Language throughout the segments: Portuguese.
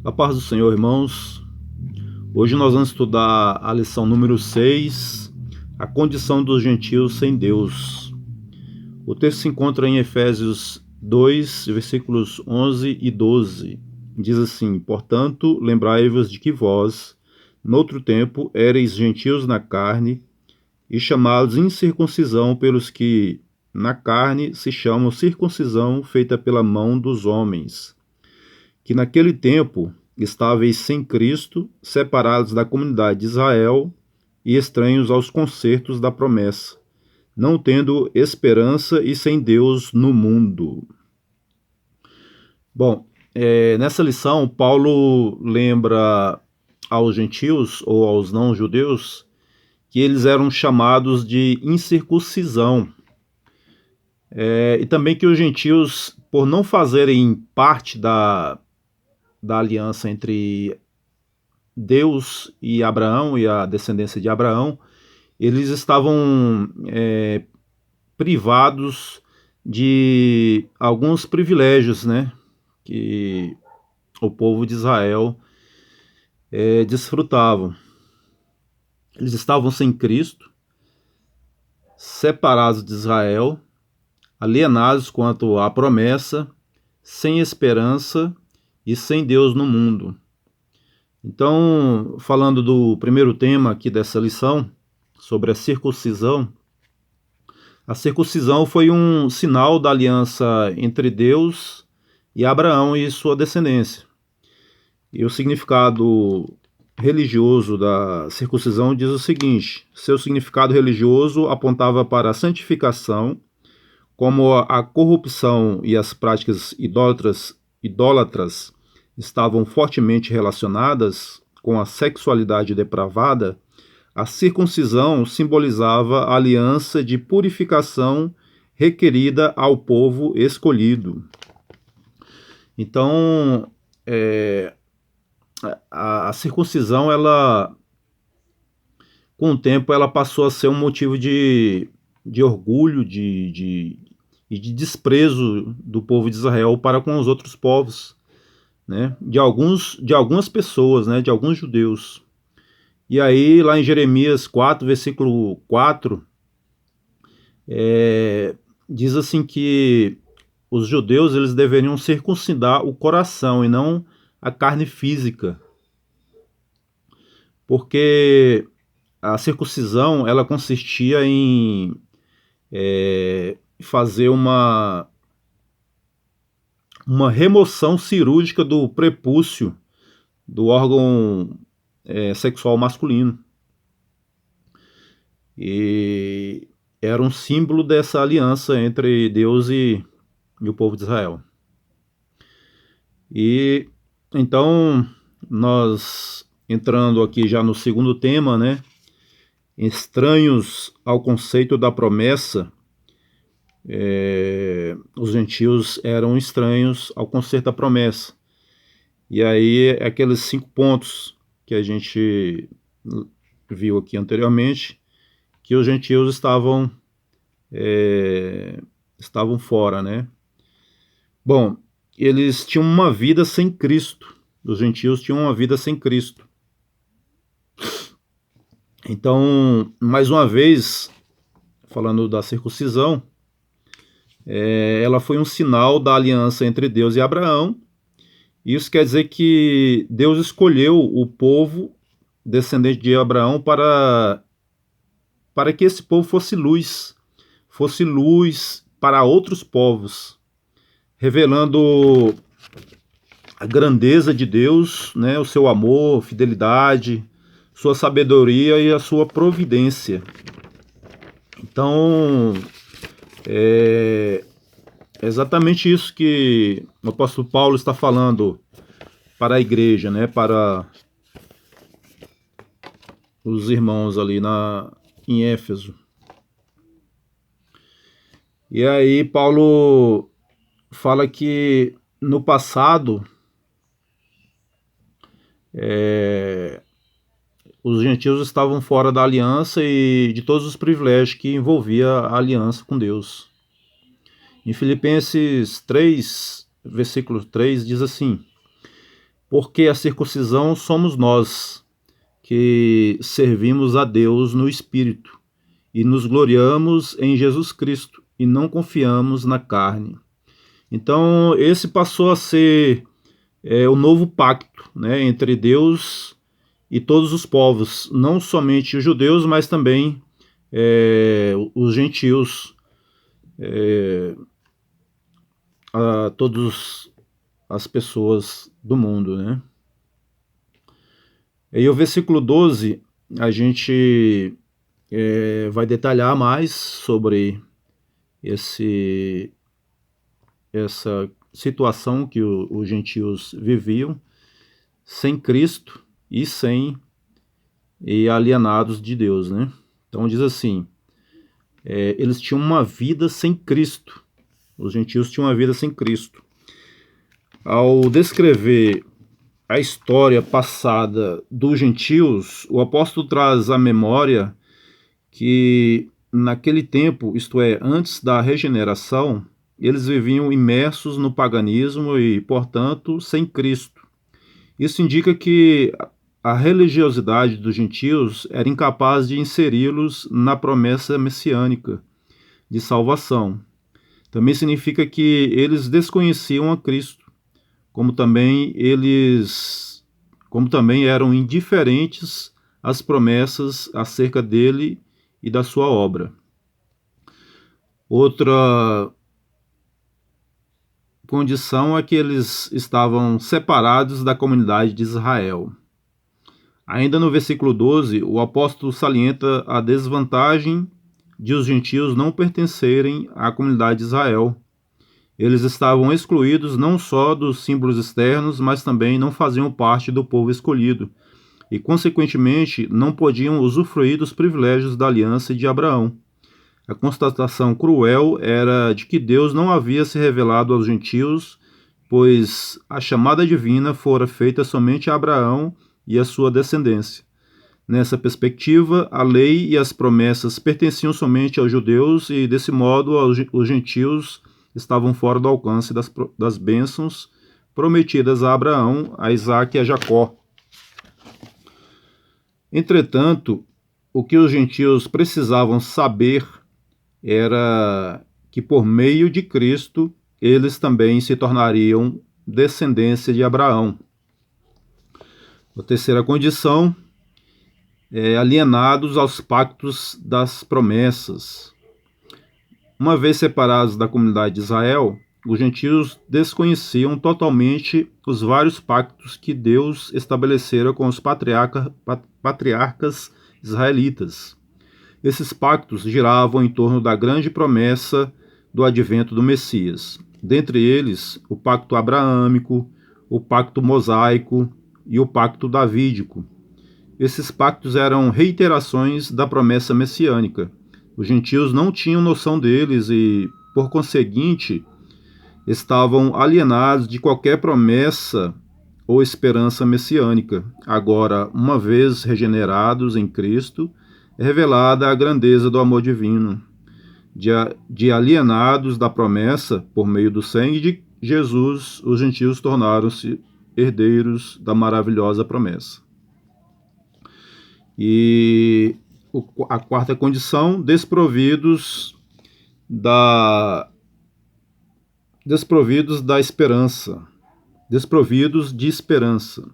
A paz do Senhor, irmãos. Hoje nós vamos estudar a lição número 6, a condição dos gentios sem Deus. O texto se encontra em Efésios 2, versículos 11 e 12. Diz assim: Portanto, lembrai-vos de que vós, noutro tempo, éreis gentios na carne, e chamados incircuncisão pelos que, na carne, se chamam circuncisão feita pela mão dos homens, que naquele tempo estáveis sem Cristo, separados da comunidade de Israel e estranhos aos concertos da promessa, não tendo esperança e sem Deus no mundo. Bom, nessa lição, Paulo lembra aos gentios ou aos não-judeus que eles eram chamados de incircuncisão. E também que os gentios, por não fazerem parte da aliança entre Deus e Abraão e a descendência de Abraão, eles estavam privados de alguns privilégios, né, que o povo de Israel desfrutavam. Eles estavam sem Cristo, separados de Israel, alienados quanto à promessa, sem esperança e sem Deus no mundo. Então, falando do primeiro tema aqui dessa lição, sobre a circuncisão foi um sinal da aliança entre Deus e Abraão e sua descendência. E o significado religioso da circuncisão diz o seguinte: seu significado religioso apontava para a santificação, como a corrupção e as práticas idólatras estavam fortemente relacionadas com a sexualidade depravada. A circuncisão simbolizava a aliança de purificação requerida ao povo escolhido. Então, a circuncisão, com o tempo, ela passou a ser um motivo de orgulho e de desprezo do povo de Israel para com os outros povos, né? De algumas pessoas, né? De alguns judeus. E aí, lá em Jeremias 4, versículo 4, diz assim que os judeus eles deveriam circuncidar o coração e não a carne física, porque a circuncisão ela consistia em fazer uma remoção cirúrgica do prepúcio do órgão sexual masculino. E era um símbolo dessa aliança entre Deus e o povo de Israel. E então, nós entrando aqui já no segundo tema, né? Estranhos ao conceito da promessa, os gentios eram estranhos ao conceito da promessa. E aí, aqueles 5 pontos que a gente viu aqui anteriormente, que os gentios estavam fora, né? Bom, eles tinham uma vida sem Cristo. Os gentios tinham uma vida sem Cristo. Então, mais uma vez, falando da circuncisão, ela foi um sinal da aliança entre Deus e Abraão. Isso quer dizer que Deus escolheu o povo descendente de Abraão para que esse povo fosse luz para outros povos, revelando a grandeza de Deus, né, o seu amor, fidelidade, sua sabedoria e a sua providência. Então, é exatamente isso que o apóstolo Paulo está falando para a igreja, né, para os irmãos ali em Éfeso. E aí Paulo fala que no passado os gentios estavam fora da aliança e de todos os privilégios que envolvia a aliança com Deus. Em Filipenses 3, versículo 3, diz assim: porque a circuncisão somos nós, que servimos a Deus no Espírito, e nos gloriamos em Jesus Cristo, e não confiamos na carne. Então, esse passou a ser o novo pacto, né, entre Deus e todos os povos, não somente os judeus, mas também os gentios, a todas as pessoas do mundo, né? E o versículo 12, a gente vai detalhar mais sobre essa situação que os gentios viviam sem Cristo e alienados de Deus, né? Então diz assim, eles tinham uma vida sem Cristo. Os gentios tinham uma vida sem Cristo. Ao descrever a história passada dos gentios, o apóstolo traz à memória que naquele tempo, isto é, antes da regeneração, eles viviam imersos no paganismo e, portanto, sem Cristo. Isso indica que a religiosidade dos gentios era incapaz de inseri-los na promessa messiânica de salvação. Também significa que eles desconheciam a Cristo, como também eram indiferentes às promessas acerca dele e da sua obra. Outra condição é que eles estavam separados da comunidade de Israel. Ainda no versículo 12, o apóstolo salienta a desvantagem de os gentios não pertencerem à comunidade de Israel. Eles estavam excluídos não só dos símbolos externos, mas também não faziam parte do povo escolhido, e, consequentemente, não podiam usufruir dos privilégios da aliança de Abraão. A constatação cruel era de que Deus não havia se revelado aos gentios, pois a chamada divina fora feita somente a Abraão e a sua descendência. Nessa perspectiva, a lei e as promessas pertenciam somente aos judeus e, desse modo, os gentios estavam fora do alcance das bênçãos prometidas a Abraão, a Isaque e a Jacó. Entretanto, o que os gentios precisavam saber era que, por meio de Cristo, eles também se tornariam descendência de Abraão. A terceira condição é alienados aos pactos das promessas. Uma vez separados da comunidade de Israel, os gentios desconheciam totalmente os vários pactos que Deus estabelecera com os patriarcas israelitas. Esses pactos giravam em torno da grande promessa do advento do Messias. Dentre eles, o pacto abraâmico, o pacto mosaico e o pacto davídico. Esses pactos eram reiterações da promessa messiânica. Os gentios não tinham noção deles e, por conseguinte, estavam alienados de qualquer promessa ou esperança messiânica. Agora, uma vez regenerados em Cristo, é revelada a grandeza do amor divino. De alienados da promessa, por meio do sangue de Jesus, os gentios tornaram-se herdeiros da maravilhosa promessa. E a quarta condição, desprovidos da esperança, desprovidos de esperança.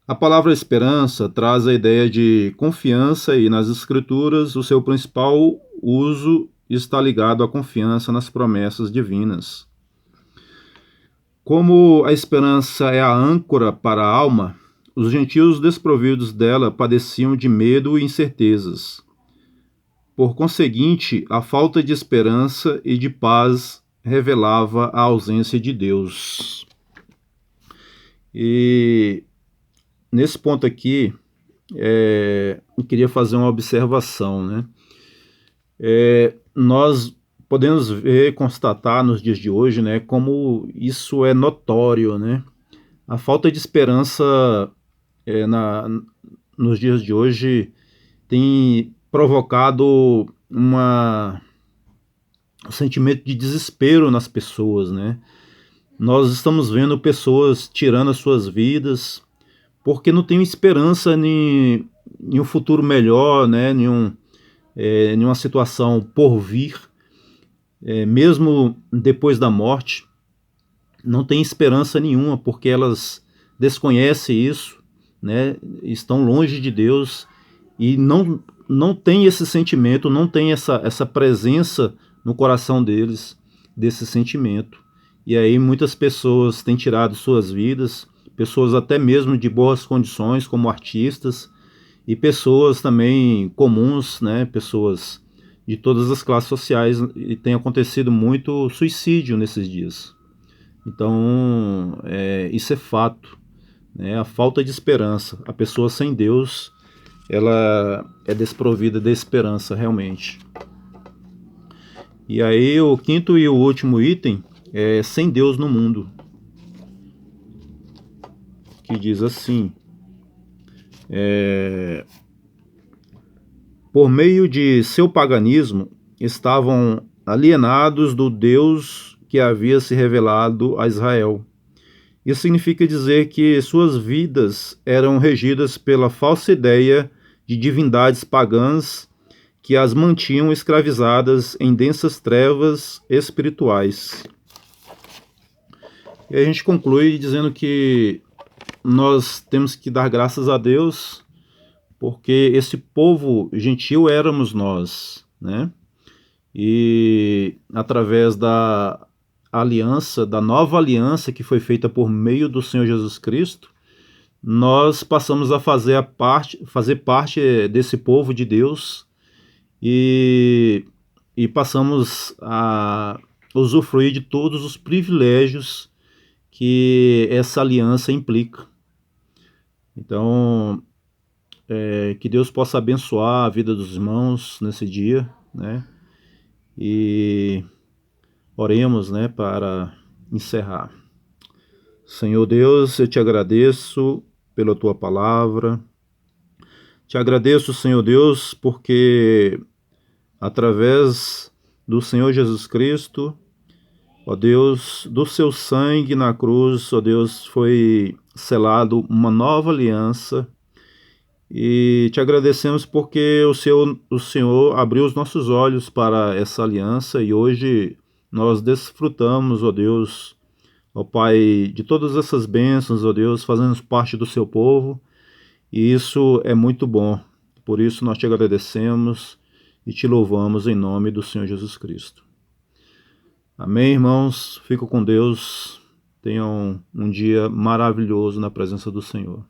A palavra esperança traz a ideia de confiança e, nas Escrituras, o seu principal uso está ligado à confiança nas promessas divinas. Como a esperança é a âncora para a alma, os gentios desprovidos dela padeciam de medo e incertezas. Por conseguinte, a falta de esperança e de paz revelava a ausência de Deus. E nesse ponto aqui, eu queria fazer uma observação, né? Nós podemos ver, constatar nos dias de hoje, né, como isso é notório, né? A falta de esperança nos dias de hoje tem provocado um sentimento de desespero nas pessoas, né? nós estamos vendo pessoas tirando as suas vidas porque não tem esperança em um futuro melhor, né? Em uma situação por vir, mesmo depois da morte, não tem esperança nenhuma, porque elas desconhecem isso, né? Estão longe de Deus e não tem esse sentimento, não tem essa presença no coração deles, desse sentimento. E aí muitas pessoas têm tirado suas vidas, pessoas até mesmo de boas condições, como artistas, e pessoas também comuns, né? Pessoas de todas as classes sociais, e tem acontecido muito suicídio nesses dias. Então, isso é fato, né? A falta de esperança. A pessoa sem Deus, ela é desprovida de esperança, realmente. E aí, o quinto e o último item é sem Deus no mundo, que diz assim: por meio de seu paganismo, estavam alienados do Deus que havia se revelado a Israel. Isso significa dizer que suas vidas eram regidas pela falsa ideia de divindades pagãs que as mantinham escravizadas em densas trevas espirituais. E a gente conclui dizendo que nós temos que dar graças a Deus, porque esse povo gentil éramos nós, né? E através da aliança, da nova aliança que foi feita por meio do Senhor Jesus Cristo, nós passamos a fazer parte desse povo de Deus e passamos a usufruir de todos os privilégios que essa aliança implica. Então, que Deus possa abençoar a vida dos irmãos nesse dia, né? E oremos, né, para encerrar. Senhor Deus, eu te agradeço pela tua palavra. Te agradeço, Senhor Deus, porque através do Senhor Jesus Cristo, ó Deus, do seu sangue na cruz, ó Deus, foi selado uma nova aliança. E te agradecemos porque o Senhor abriu os nossos olhos para essa aliança e hoje nós desfrutamos, ó Deus, ó Pai, de todas essas bênçãos, ó Deus, fazemos parte do seu povo, e isso é muito bom. Por isso nós te agradecemos e te louvamos em nome do Senhor Jesus Cristo. Amém, irmãos? Fico com Deus. Tenham um dia maravilhoso na presença do Senhor.